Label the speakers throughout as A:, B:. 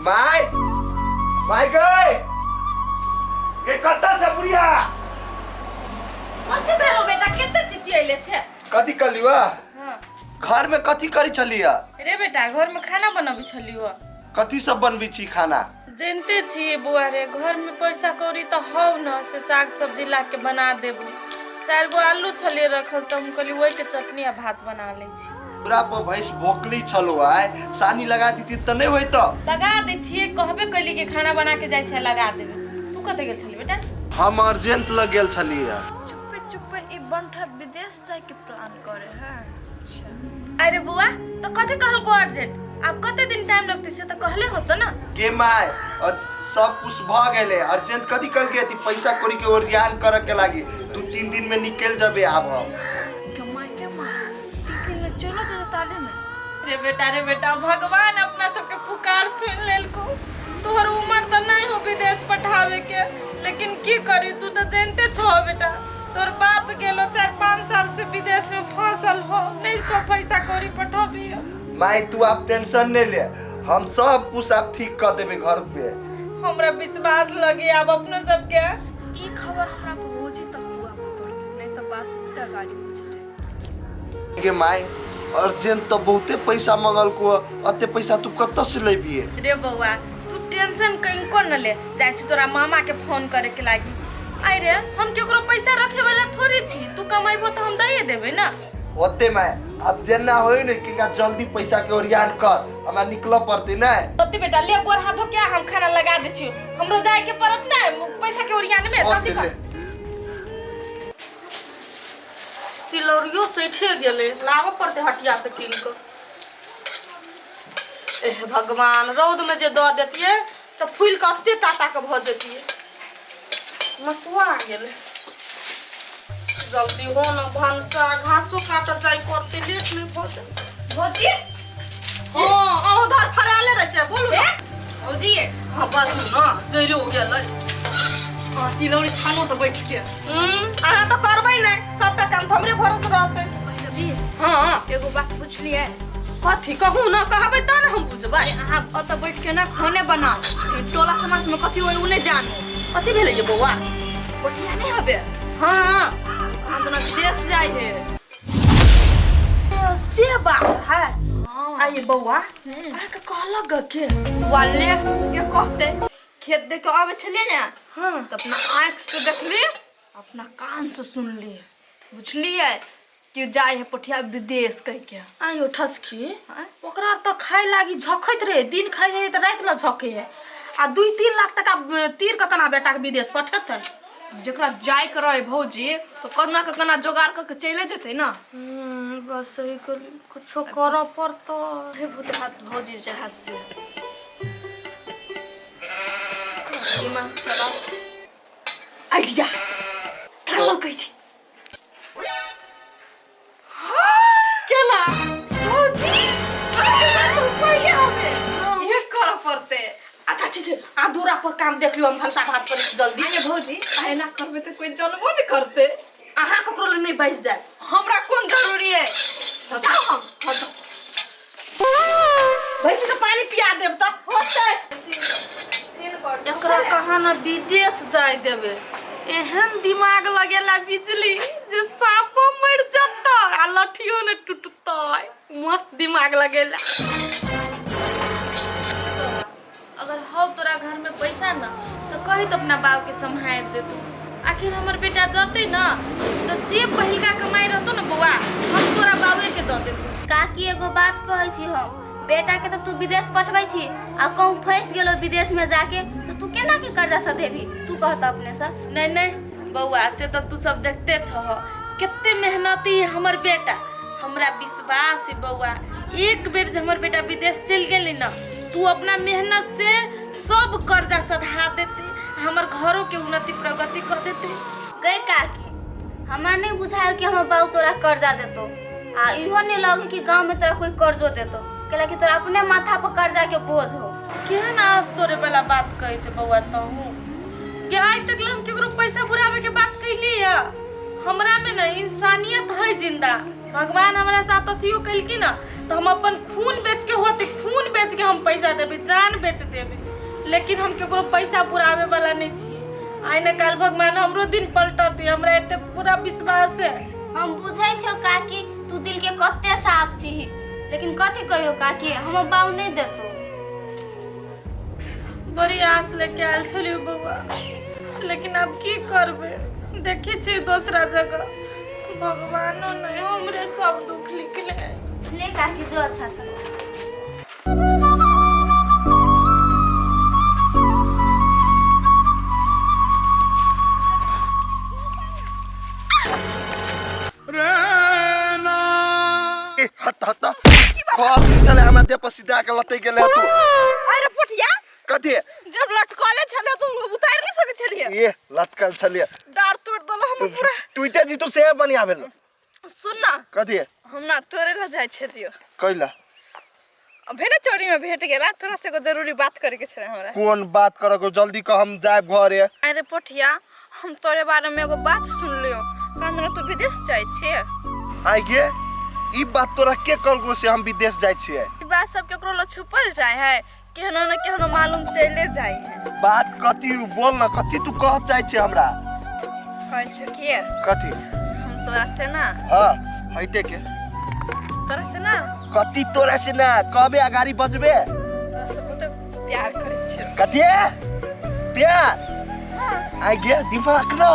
A: My my गए के कत्ता से बुढ़िया
B: कथी भेलो बेटा केते चिची आइले छे
A: कथी कलिवा
B: हां
A: घर में कथी करी छलिया
B: रे बेटा घर में खाना बनाबी छलियो
A: कथी सब बनबी छी खाना
B: जानते छी बुआ रे घर में पैसा कौड़ी तो हौ न से साग सब्जी ला के बना देबू 4 गो आलू छले रखल त हम कहली ओई के चटनी आ भात बना ले छी
A: पूरा पर भैंस भोकली छलो आय सानी लगा दीती त नहीं होई त
B: लगा दे छिए कहबे कइली के खाना बना के जाय छै लगा देबे तू कते गेल छली बेटा
A: हम अर्जेंट लग गेल छलिया
C: चुप्पे चुप्पे ई बंठा विदेश जाय के प्लान करे है। अच्छा
B: अरे बुआ तो कथी कहल को अर्जेंट आप कते दिन टाइम लगते से तो कहले होतो ना
A: के माय और सब कुछ भ गेले अर्जेंट कथी कर के थी पैसा कौड़ी के ओरियान करे के लागी 2-3 दिन में निकल जाबे आब हम
C: कमाई के मां टिफिन में चलो जो ताले में
B: रे बेटा भगवान अपना सबके पुकार सुन लेल को तोहर उम्र तो नहीं हो विदेश पठावे के लेकिन की करी तू तो जानते छो बेटा तोर बाप गेलो 4-5 साल से विदेश में फंसल हो नहीं तो पैसा कौड़ी पठाबी
A: माय तू आप टेंशन नहीं ले हम सब कुछ आप ठीक कर देबे घर पे
B: हमरा विश्वास लगे अब अपने सबके
C: ई खबर हमरा पहुंची तब बुआ पर पड़ती नहीं तो बात त गाड़ी पहुंचते
A: के माय अर्जेंट तो बहुते पैसा मंगल को अते पैसा तू कत्ता से लेबी
B: रे बउआ तू टेंशन कहीं को न ले जाय छी तोरा मामा के फोन करे के लागी आई रे हम केकरो पैसा रखे वाला थोड़ी छी तू कमाइबो तो हम दइए देबे ना
A: ओते माय अब जेना होई न कि का जल्दी पैसा के ओरियान कर हमरा निकल पड़ते ना
B: ओते बेटा ले गोर हाथो क्या हम खाना लगा दे छी हमरो जाय के परत ना पैसा के ओरियान में जल्दी कर तिलौरियो सैठे गेले लाव पड़ते हटिया से कीन के एह भगवान रौद में जे द देतिए तो फूल के अत्ते टाटा के भ जतिए मसुआ गेले जल्दी हो न भंसा घासो काट जाय करते लेट नहीं पहुंचे भौजी हां उधर फराले रह छै बोलू भौजी हां बस न जइरो गेलै हां तिलौरी छानो तो बैठ के आहा तो करबै नै सबटा काम हमरे भरोसे रहतै
C: जी
B: हां
C: एगो बात पूछलिए
B: कथी कहू न कहबै त न हम बुझबै
C: अहाँ ओत बैठ के ना खाने बनाओ टोला समाज में कथी होय उने जानो
B: कथी भेलै ये बौआ
C: बटिया नहीं हबे
B: हां
C: हम तो देश जाय है
B: से बात है आइए बौआ अहाँ के कहलक के
C: वाले के कहते खेत देख के आवे छलिए ना
B: हां
C: तो अपना आंख से देखली अपना कान से सुनली बुझलिए कि जाय है पठिया विदेश कह के
B: आइयो ठसकी ओकरा त खाय लागी झखैत रहे दिन खाय है त रात ल झके है आ 2-3 लाख टका तीर के कना बेटा के विदेश पठेतै
C: जकरा जाय के रहे भौजी तो कना के कना जोगाड़ क के चले जेते ना
B: बस सही कुछ कर पड़तो
C: हे भूत हाथ भौजी जहाज से
B: दिमाग चला आइडिया
C: हेलो कह छी
B: केला
C: भौजी तो सही हवे
B: ये कर पड़ते अच्छा ठीक है आधूरा पर काम देख लियो हम भंसा भात पर जल्दी
C: अरे भौजी काहे ना करबे तो कोई जानबो नहीं करते
B: अहाँ ककरो ले नहीं बैस दे
C: हमरा कौन जरूरी है जाओ हम
B: भैंसी के पानी पिया देब त
C: होते
B: एकरा कहाँ ना विदेश जाय देबे एहन दिमाग लगेला बिजली जे सांपो मर जत्ता आ लठियो ने टूटता मस्त दिमाग लगेला अगर हो तोरा घर में पैसा ना तो कही तो अपना बाप के संभाल दे तू आखिर हमर बेटा जते ना तो जे पहिलका कमाई रहतो ना बउआ हम तोरा बाबे के द देबो
D: काकी एगो बात कहै छी हम बेटा के तो तू विदेश पठबै छी आ कहूं फंस गेलो विदेश में जाके तो तू केना के कर्जा से देबी तू कहता अपने से
B: नहीं नहीं बउआ से तो तू सब देखते छह कितने मेहनती है हमर बेटा हमरा विश्वास है बउआ एक बेर जे हमर बेटा विदेश चल गेली ना तू अपना मेहनत से सब कर्जा सधा देते हमर घरों के उन्नति प्रगति कर देते
D: गई काकी हमरा नहीं बुझायो कि हमर बाबू तोरा कर्जा देतो आ इहो नहीं लगे कि गांव में तोरा कोई कर्जो देतो केला कि तोरा अपने माथा पर कर्जा के बोझ हो
B: केहन आज तोरे वाला बात कहै छै बउआ तहू के आज तक हम केकरो पैसा बुरावे के बात कैली है हमरा में ना इंसानियत है जिंदा। भगवान हमारा साथ अथियो कलकी ना तो हम अपन खून बेच के होते, खून बेच के हम पैसा देबे, जान बेच देबे, लेकिन हम केकरो पैसा पुरावे वाला नहीं छिए। आइ न काल भगवान हमरो दिन पलटते, हमरा एते पूरा विश्वास है।
D: हम बुझै छौ काकी तू दिल के कते साफ छी, लेकिन कथी कहियो काकी हम बाऊ नहीं देतो।
B: बड़ी आस लेके आयल छलियो बउआ, लेकिन अब की करबे, देखी छी दूसरा जगह भगवानो नहीं हमरे सब दुख लिखले।
D: ले काकी जो अच्छा से
A: चले हम दे पर सीधा के लते गेले तू।
C: अरे पोठिया
A: कथी
C: जब लटकले छले तू उतार नहीं सके छलिए।
A: ये लटकल छलिए
C: डार तोड़ दलो हम पूरा।
A: ट्विटर जी तो से बनिया भेल।
C: सुन ना
A: कथी
C: हम ना तोरे ला जाय छलियो।
A: कइला
C: भेने चोरी में भेट गेला, थोड़ा से को जरूरी बात करे के छले हमरा।
A: कौन बात करे को, जल्दी कह हम जाब घरे।
C: अरे पोठिया हम तोरे बारे में एगो बात सुन लियो, कान तू विदेश जाय छिए।
A: आइ गे ई बात तोरा के करगो से हम विदेश जाय छिए।
C: ई बात सब केकरो ल छुपल जाय है, केहनो न केहनो मालूम चले जाय है।
A: बात कथी बोल ना, कथी तू कह चाहे छे हमरा?
C: कहै छ के
A: कथी
C: हम तोरा से ना
A: हां हइटे के
C: तोरा से ना
A: कथी तोरा से ना कबे अगाड़ी बजबे
C: तोरा से बहुत प्यार करे छियो।
A: कथी प्यार? आइ गे दिमाग न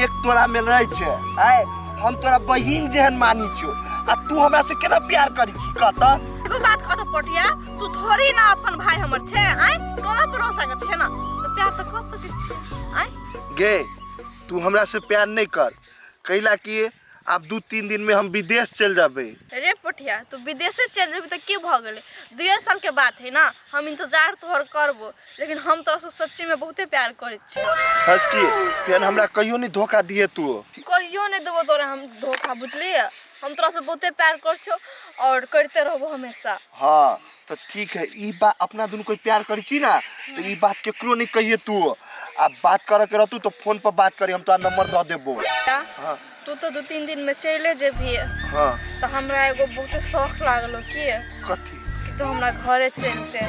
A: एक तोरा में रह छे। आइ हम तोरा बहिन जेहन मानी छियो, आ तू हमरा से केना प्यार करी छी? कत
C: एगो बात कह तो पोठिया, तू थोड़ी ना अपन भाई हमर छे, आइ टोला भरोसा के छे ना, तो प्यार तो कर सके छे। आइ
A: गे तू हमरा से प्यार नहीं कर, कैला कि अब 2-3 दिन में हम विदेश चल जाबे।
C: रे पोठिया तू विदेशे चल जेबी तो की भ गेले? 2 साल के बात है ना, हम इंतजार तोहर करबो, लेकिन हम तोरा से सच्ची में बहुते प्यार करे छी।
A: हंस की फिर हमरा कहियो नहीं धोखा दिए तू।
C: कहियो नहीं देबो तोरा हम धोखा, बुझली? हम तोरा से बहुते प्यार कर छो और करते रहबो हमेशा।
A: हाँ तो ठीक है, ई बात अपना दोनों कोई प्यार करी छी ना, तो ई बात केकरो नहीं कहिए तू। अब बात करे के रहतू तो फोन पर बात करी, हम तोरा नंबर दे देबो।
C: हाँ तू तो 2-3 दिन में चले जेबी।
A: हाँ
C: तो हमरा एगो बहुते शौक लागलो कि
A: कथी
C: तो हमरा घरे चलते।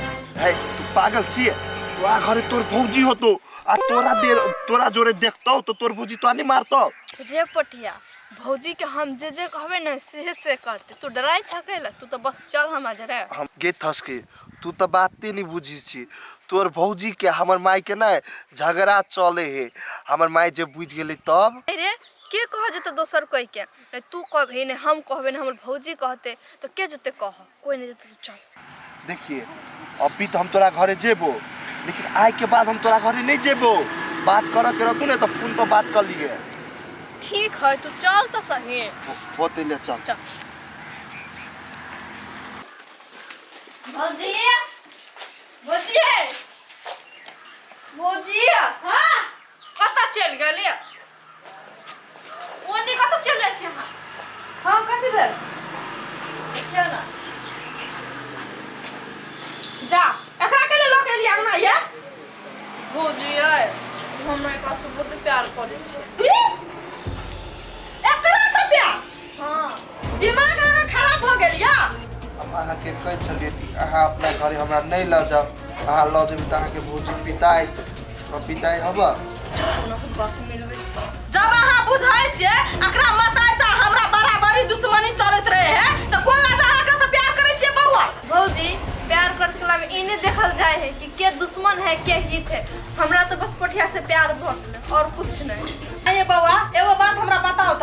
A: है तू पागल छी? तोरा घरे तोर भौजी होतो, आ तोरा जोरे देखतो तो तोर भौजी तो नहीं मारतो।
C: रे पटिया भौजी के हम जे कहबे न से करते, तू डराई छकेला? तू तो बस चल हम जरे।
A: हम गे थस के तू तो बाते नहीं बुझी छी। तोर भौजी के हमर माई के ना झगड़ा चले है, हमर माई जब बुझ गेले तब।
C: अरे के कह जते दोसर कोई के नहीं, तू कहबे न हम कहबे न हमर भौजी कहते तो के जते कह, कोई नहीं जते। चल
A: देखिए अभी तो हम तोरा घरे जेबो, लेकिन आज के बाद हम तोरा घरे नहीं जेबो। बात करे के रहतू ना तो फोन पर बात कर लिए।
C: ठीक है तू चल तो सही।
A: होते ले चल।
C: चल भौजी भौजी भौजी हां कत चल गेली? ओनी कत चल जाय छै?
B: हां कथि भेल?
C: क्या ना
B: जा एकरा के ले लोग एलिया ना ये
C: भौजी है हमरा एकरा से बहुत प्यार करे छै।
B: एकरा से प्यार?
C: हां
B: दिमाग खराब हो गेल या?
A: अब अहाँ के कह छलिए कि अहाँ अपना घरे हमरा नहीं ल जाओ, अहाँ ल जेबी त अहाँ के भौजी पिताई तो पिताई हबा।
B: जब अहाँ बुझाई छे एकरा मताई से हमरा बराबरी दुश्मनी चलत रहे है तो कोन ला अहाँ एकरा से प्यार करे छे बउआ?
C: भौजी प्यार करके ला में इने देखल जाए है कि के दुश्मन है के हित है। हमरा तो बस पोठिया से प्यार भ गेल और कुछ नहीं।
B: अरे बउआ एगो बात हमरा बताओ त,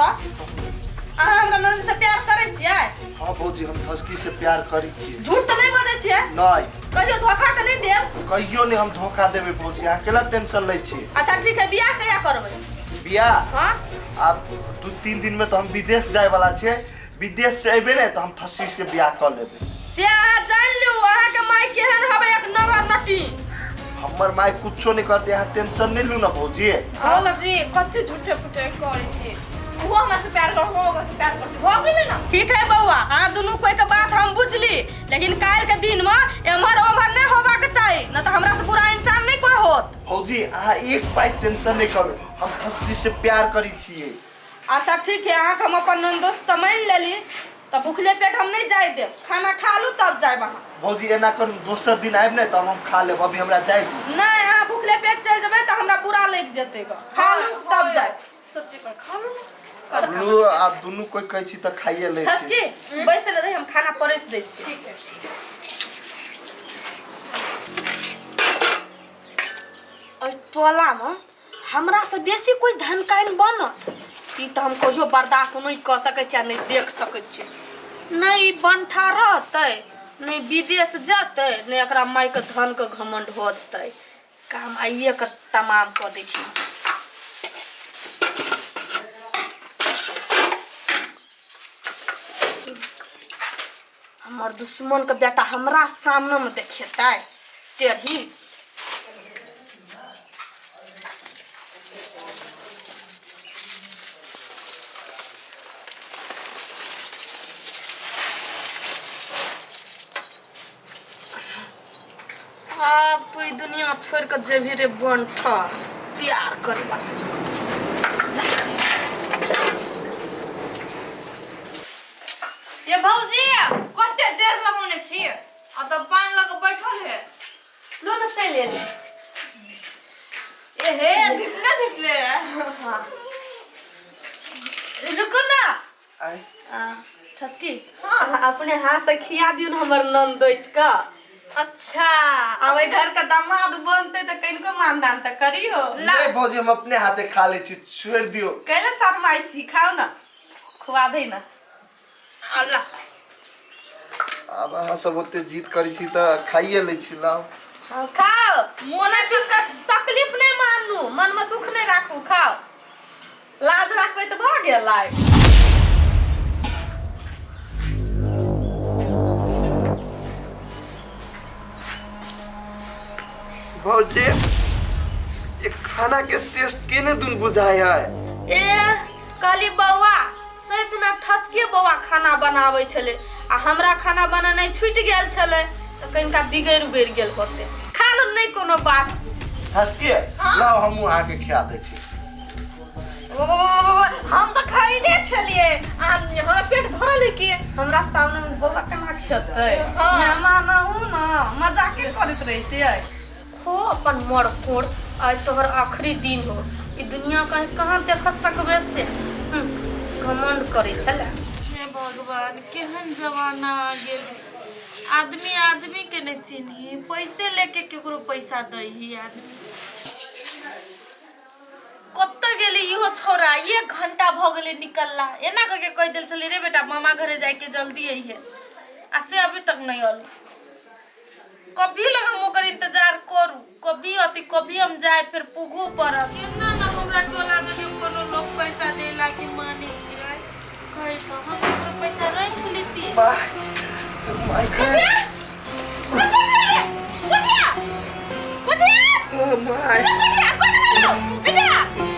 B: अहाँ हमरा नंद से प्यार करे छियै?
A: हाँ भौजी हम ठसकी से प्यार करी छी।
B: झूठ तो नहीं बोले छियै?
A: नहीं
B: कहियो धोखा तो नहीं देब?
A: कहियो नहीं हम धोखा देबे भौजी, अहाँ केला टेंशन ले छी।
B: अच्छा ठीक है, बियाह कहिया करबै?
A: बियाह
B: हां
A: अब 2-3 दिन में तो हम विदेश जाए वाला छे। विदेश से अबे ने तो हम ठसी के बियाह कर लेबे।
B: से अहाँ जान लियो अहाँ के माई केहन हबे, एक नंबर नटी।
A: हमर माई कुछो नहीं करते, अहाँ टेंशन नहीं लू ना भौजी।
C: हां लजी कत्ते झूठे फुटे करे छी। वो हमरा से प्यार कर, वो हमरा से प्यार कर, हो गेले ना।
B: ठीक है बउआ, अहाँ दोनों कोई के बात हम बुझली, लेकिन काल के दिन में एमहर ओमहर नहीं होबा के चाहिए, न तो हमरा से बुरा इंसान नहीं कोई होत।
A: भौजी अहाँ एक पाई टेंशन नहीं करू, हम खस्सी से प्यार करी छिए।
B: अच्छा ठीक है, अहाँ हम अपन नंदोस्त तो मान लेली, तो भूखले पेट हम नहीं जाए देव, खाना खा लू तब जाए वहाँ।
A: भौजी एना करू, दोसर दिन आब नहीं तब हम खा लेब, अभी हमरा जाए दी।
B: नहीं अहाँ भूखले पेट चल जेबै तो हमरा बुरा लग जेतै, खा लू तब जाए। सच्ची पर खा लू
A: लो, आप दोनों कोई कहै छी त खाइए ले छी।
B: ठसकी बैसे ले, हम खाना परोस दै छी। ठीक है। टोला में हमरा से बेसी कोई धनकाइन बनत, ई तो हम कहियो बर्दाश्त नहीं कर सकै छी, नहीं देख सकै छी। नहीं बनठा रहतै, नहीं विदेश जातै, नहीं एकरा माई के धन के घमंड होतै। काम आइए कर तमाम कऽ दै छी। हमर दुश्मन के बेटा हमरा सामने में देखेतै टेढ़ी। आप तो दुनिया छोड़ कर जेबी रे बनठा प्यार करबा।
C: ये भौजी कते देर लगौने छी, आ तो पान लग बैठल है।
B: लो ना चल ले।
C: ए हे दिखले रुको ना।
A: आय
B: ठसकी
C: हाँ।
B: अपने हाथ से खिया दियो ना हमर नंदोइस का।
C: अच्छा
B: अब घर का दामाद बनते तो कनको मानदान तो करियो।
A: नहीं भौजी हम अपने हाथे खा ले छी, छोड़ दियो।
B: कैले शर्माई छी, खाओ ना, खुआ दे ना।
C: अल्लाह
A: अब अहाँ सब ओते जीत करी छी त खाइए ले छी, लाओ।
B: हाँ खाओ, मोना चीज का तकलीफ नहीं मानू, मन में दुख नहीं राखू, खाओ। लाज रखबे तो भ गेलै।
A: भौजी ये खाना के टेस्ट केने दुन बुझाय है।
B: ए काली बौआ से दिना ठसके बौआ खाना बनाबै छले, आ हमरा खाना बनानाइ छूट गेल छले, तो कनिका बिगड़ उगड़ गेल होते। खा लो, नहीं कोनो बात।
A: ठसके लाओ हम आके खिया दे छी।
B: ओ हम तो खाइने छलिए, हमरा पेट भरल है कि हमरा सामने में बौआ केना खेतै। मेहमान हूं ना, मजाके करैत रहै छै। खो अपन मर कोड़, आज तोहर आखिरी दिन हो, ई दुनिया कहीं कहाँ देख सकबे से घमंड करे छले।
E: हे भगवान केहन जमाना आ गेल, आदमी आदमी के नहीं चिन्ही, पैसे लेके केकरो पैसा दही आदमी। कत गेली इहो छौरा, 1 घंटा भ गेले निकलला, एना करके कह दिल छले रे बेटा मामा घरे जाए के जल्दी अइहे, आ से अभी तक नहीं आले। कभी लग हम ओकर इंतजार करू, कभी अति कभी हम जाए फिर पुगू पड़त। केना ना हमरा टोला में कोनो लोग पैसा दे लागी माने छियै, कहे तो हम केकरो पैसा रख लेती।
A: माय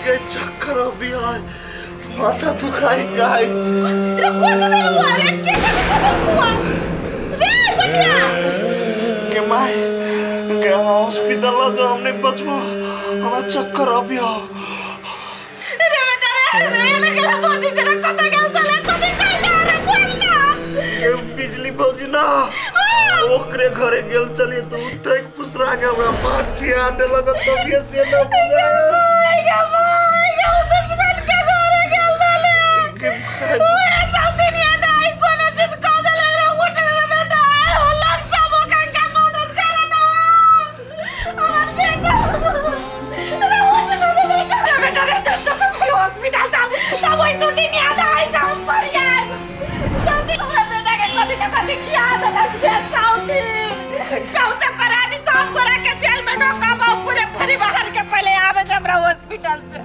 A: के चक्कर अभी आज माथा दुखाई जाए। माय के हॉस्पिटल जो हमने बचबो, हमारा चक्कर अभी आ।
E: रे बेटा रे ना के बोझी जरा कत गेल चले कदी कहले रे बोलना
A: के बिजली भौजी ना ओकरे घरे गेल चली तो उठे पुसरा के हमरा बात के आने लगत, तभी से ना बुझा
E: या दुश्मन के घरे गेल ले
A: के
E: ओए सब दुनिया डाई कोनो चीज क देले रे उठ बेटा, हो लग सब ओकन का मदद करे ना हमर बेटा रे बेटा रे चल हॉस्पिटल चल, सब ओइ से दुनिया डाई सब पर यार जल्दी हमरा बेटा के कथि किया लग जे साउथी सबसे परानी सब गोरा के जेल में ढोका पूरे परिवार के पहले आवे हमरा हॉस्पिटल से।